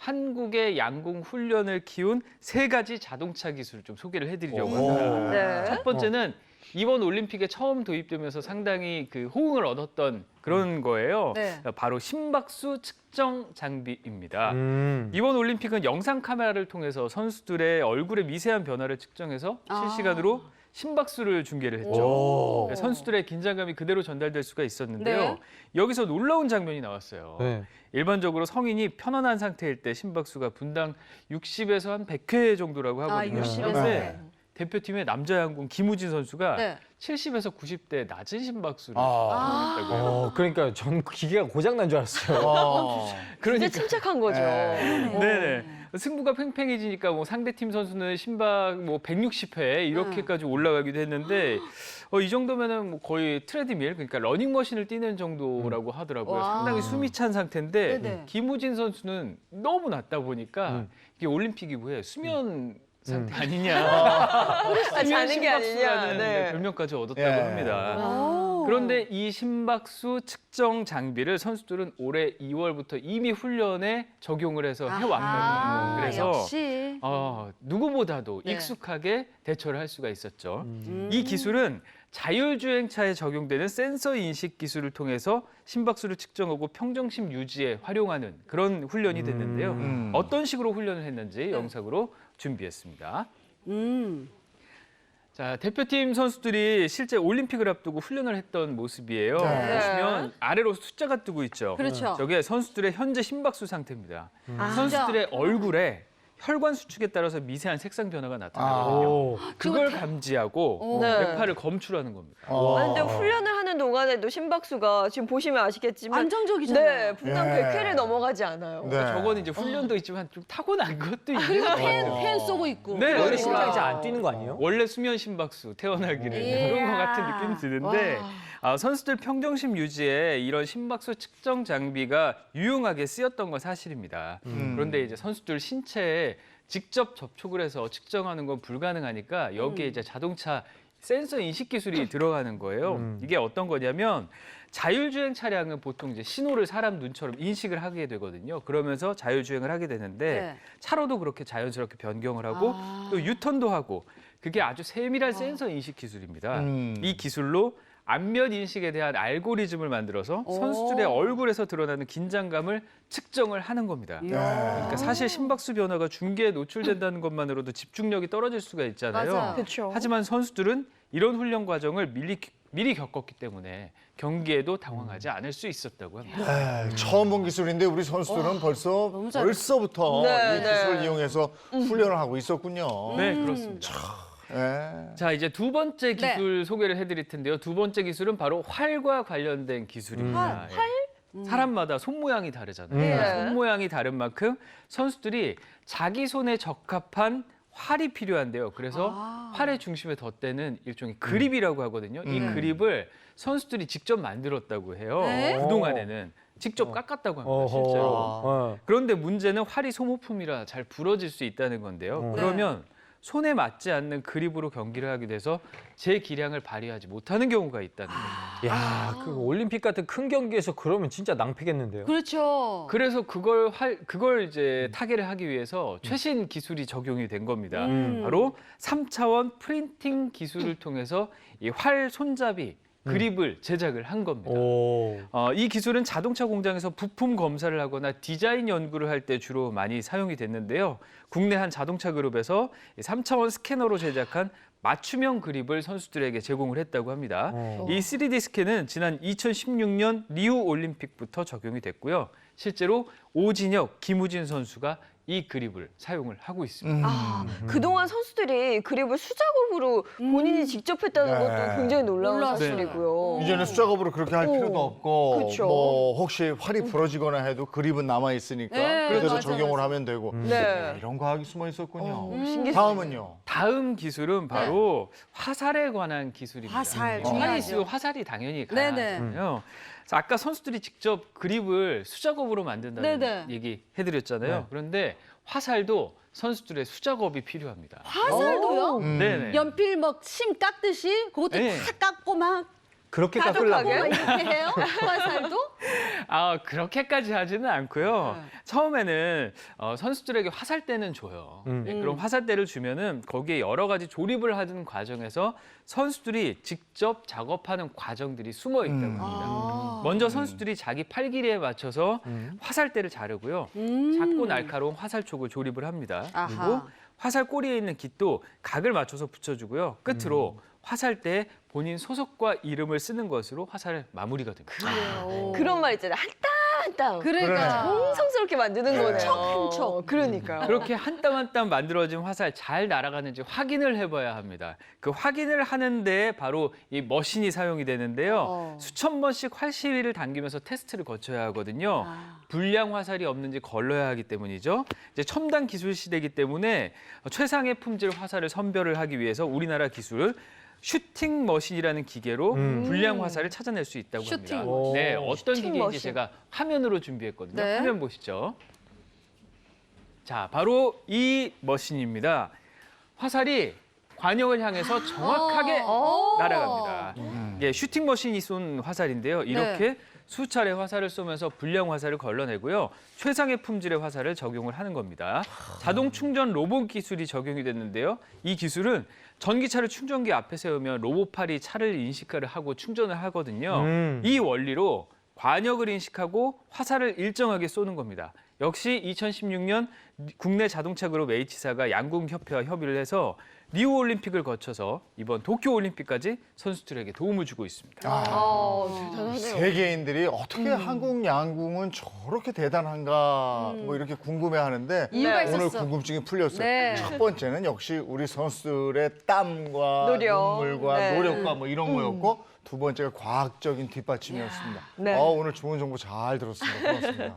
한국의 양궁 훈련을 키운 3가지 자동차 기술을 좀 소개를 해드리려고 합니다. 네. 첫 번째는 이번 올림픽에 처음 도입되면서 상당히 그 호응을 얻었던 그런 거예요. 네. 바로 심박수 측정 장비입니다. 이번 올림픽은 영상 카메라를 통해서 선수들의 얼굴의 미세한 변화를 측정해서 실시간으로 심박수를 중계를 했죠. 선수들의 긴장감이 그대로 전달될 수가 있었는데요. 네. 여기서 놀라운 장면이 나왔어요. 네. 일반적으로 성인이 편안한 상태일 때 심박수가 분당 60에서 한 100회 정도라고 하거든요. 60에서. 그런데 대표팀의 남자 양궁 김우진 선수가 네. 70에서 90대 낮은 심박수를 아. 보였다고 해요. 그러니까 전 기계가 고장난 줄 알았어요. 진짜 침착한 거죠. 네네. 승부가 팽팽해지니까 뭐 상대팀 선수는 심박 뭐 160회 이렇게까지 올라가기도 했는데 이 정도면은 뭐 거의 트레드밀 그러니까 러닝머신을 뛰는 정도라고 하더라고요. 와. 상당히 숨이 찬 상태인데 네네. 김우진 선수는 너무 낮다 보니까 이게 올림픽 이후에 수면 상태 아니냐. 자는 게 아니냐. 심박수라는 네. 별명까지 얻었다고 예. 합니다. 그런데 이 심박수 측정 장비를 선수들은 올해 2월부터 이미 훈련에 적용을 해서 해왔거든요. 그래서 역시. 누구보다도 네. 익숙하게 대처를 할 수가 있었죠. 이 기술은 자율주행차에 적용되는 센서 인식 기술을 통해서 심박수를 측정하고 평정심 유지에 활용하는 그런 훈련이 됐는데요. 어떤 식으로 훈련을 했는지 영상으로 준비했습니다. 자, 대표팀 선수들이 실제 올림픽을 앞두고 훈련을 했던 모습이에요. 네. 보시면 아래로 숫자가 뜨고 있죠. 그렇죠. 저게 선수들의 현재 심박수 상태입니다. 아, 선수들의 얼굴에 혈관 수축에 따라서 미세한 색상 변화가 나타나거든요. 그걸 감지하고 네. 뇌파를 검출하는 겁니다. 근데 훈련을 하는 동안에도 심박수가 지금 보시면 아시겠지만 안정적이잖아요. 네, 분당 예. 100회를 넘어가지 않아요. 네. 저건 이제 훈련도 있지만 좀 타고난 것도 있는 것 팬 같아요. 쏘고 있고. 네, 원래 그러니까 심장이 잘 안 뛰는 거 아니에요? 원래 수면 심박수 태어나기를 그런 것 같은 느낌이 드는데 선수들 평정심 유지에 이런 심박수 측정 장비가 유용하게 쓰였던 건 사실입니다. 그런데 이제 선수들 신체에 직접 접촉을 해서 측정하는 건 불가능하니까 여기에 이제 자동차 센서 인식 기술이 들어가는 거예요. 이게 어떤 거냐면 자율주행 차량은 보통 이제 신호를 사람 눈처럼 인식을 하게 되거든요. 그러면서 자율주행을 하게 되는데 네. 차로도 그렇게 자연스럽게 변경을 하고 또 유턴도 하고 그게 아주 세밀한 센서 인식 기술입니다. 이 기술로 안면 인식에 대한 알고리즘을 만들어서 선수들의 얼굴에서 드러나는 긴장감을 측정을 하는 겁니다. 그러니까 사실 심박수 변화가 중계에 노출된다는 것만으로도 집중력이 떨어질 수가 있잖아요. 맞아요. 그렇죠. 하지만 선수들은 이런 훈련 과정을 미리 겪었기 때문에 경기에도 당황하지 않을 수 있었다고 합니다. 처음 본 기술인데 우리 선수들은 벌써부터 네, 이 기술을 네. 이용해서 훈련을 하고 있었군요. 네, 그렇습니다. 예. 자, 이제 두 번째 기술 소개를 해드릴 텐데요. 두 번째 기술은 바로 활과 관련된 기술입니다. 예. 사람마다 손 모양이 다르잖아요. 네. 손 모양이 다른 만큼 선수들이 자기 손에 적합한 활이 필요한데요. 그래서 활의 중심에 덧대는 일종의 그립이라고 하거든요. 이 그립을 선수들이 직접 만들었다고 해요. 네? 그동안에는 직접 깎았다고 합니다, 실제로. 그런데 문제는 활이 소모품이라 잘 부러질 수 있다는 건데요. 그러면 손에 맞지 않는 그립으로 경기를 하게 돼서 제 기량을 발휘하지 못하는 경우가 있다는 겁니다. 야, 그 올림픽 같은 큰 경기에서 그러면 진짜 낭패겠는데요. 그렇죠. 그래서 그걸 이제 타개를 하기 위해서 최신 기술이 적용이 된 겁니다. 바로 3차원 프린팅 기술을 통해서 이 활 손잡이 그립을 제작을 한 겁니다. 이 기술은 자동차 공장에서 부품 검사를 하거나 디자인 연구를 할 때 주로 많이 사용이 됐는데요. 국내 한 자동차 그룹에서 3차원 스캐너로 제작한 맞춤형 그립을 선수들에게 제공을 했다고 합니다. 이 3D 스캔은 지난 2016년 리우 올림픽부터 적용이 됐고요. 실제로 오진혁, 김우진 선수가 이 그립을 사용을 하고 있습니다. 그동안 선수들이 그립을 수작업으로 본인이 직접 했다는 네. 것도 굉장히 놀라운 놀랐어요. 사실이고요. 이제는 수작업으로 그렇게 할 필요도 없고 그쵸. 뭐 혹시 활이 부러지거나 해도 그립은 남아 있으니까 네, 그래서 맞아, 적용을 맞아. 하면 되고 네. 이런 과학이 숨어 있었군요. 신기했어요. 다음은요. 다음 기술은 바로 화살에 관한 기술입니다. 화살, 활이 중요하죠. 있으면 화살이 당연히 네네. 가잖아요. 그래서 아까 선수들이 직접 그립을 수작업으로 만든다는 네네. 얘기 해드렸잖아요. 그런데 화살도 선수들의 수작업이 필요합니다. 화살도요? 네네. 연필 뭐 심 깎듯이 그것도 네. 다 깎고 막. 그렇게 깎으려고? 이렇게 해요? 화살도? 아, 그렇게까지 하지는 않고요. 네. 처음에는 선수들에게 화살대는 줘요. 네, 그럼 화살대를 주면은 거기에 여러 가지 조립을 하는 과정에서 선수들이 직접 작업하는 과정들이 숨어 있다고 합니다. 아. 먼저 선수들이 자기 팔 길이에 맞춰서 화살대를 자르고요. 작고 날카로운 화살촉을 조립을 합니다. 그리고 아하. 화살 꼬리에 있는 깃도 각을 맞춰서 붙여주고요. 끝으로 화살대에 본인 소속과 이름을 쓰는 것으로 화살을 마무리가 됩니다. 그래요. 그런 말 있잖아요. 한 땀 한 땀. 그러니까. 정성스럽게 만드는 거네요. 한 척, 한 척. 그러니까요. 그렇게 한 땀 한 땀 만들어진 화살 잘 날아가는지 확인을 해봐야 합니다. 그 확인을 하는데 바로 이 머신이 사용이 되는데요. 수천 번씩 활 시위를 당기면서 테스트를 거쳐야 하거든요. 불량 화살이 없는지 걸러야 하기 때문이죠. 이제 첨단 기술 시대이기 때문에 최상의 품질 화살을 선별을 하기 위해서 우리나라 기술 슈팅 머신이라는 기계로 불량 화살을 찾아낼 수 있다고 슈팅 합니다. 머신. 네, 어떤 슈팅 기계인지 머신. 제가 화면으로 준비했거든요. 네. 화면 보시죠. 자, 바로 이 머신입니다. 화살이 관역을 향해서 정확하게 날아갑니다. 이게 슈팅 머신이 쏜 화살인데요. 이렇게 수차례 화살을 쏘면서 불량 화살을 걸러내고요. 최상의 품질의 화살을 적용을 하는 겁니다. 자동 충전 로봇 기술이 적용이 됐는데요. 이 기술은 전기차를 충전기 앞에 세우면 로봇팔이 차를 인식을 하고 충전을 하거든요. 이 원리로 관역을 인식하고 화살을 일정하게 쏘는 겁니다. 역시 2016년 국내 자동차 그룹 H사가 양궁협회와 협의를 해서 리우올림픽을 거쳐서 이번 도쿄올림픽까지 선수들에게 도움을 주고 있습니다. 대단하네요. 세계인들이 어떻게 한국 양궁은 저렇게 대단한가 뭐 이렇게 궁금해하는데 이유가 네. 오늘 있었어. 궁금증이 풀렸어요. 네. 첫 번째는 역시 우리 선수들의 땀과 노력. 눈물과 네. 노력과 뭐 이런 거였고 두 번째가 과학적인 뒷받침이었습니다. 네. 오늘 좋은 정보 잘 들었습니다. 고맙습니다.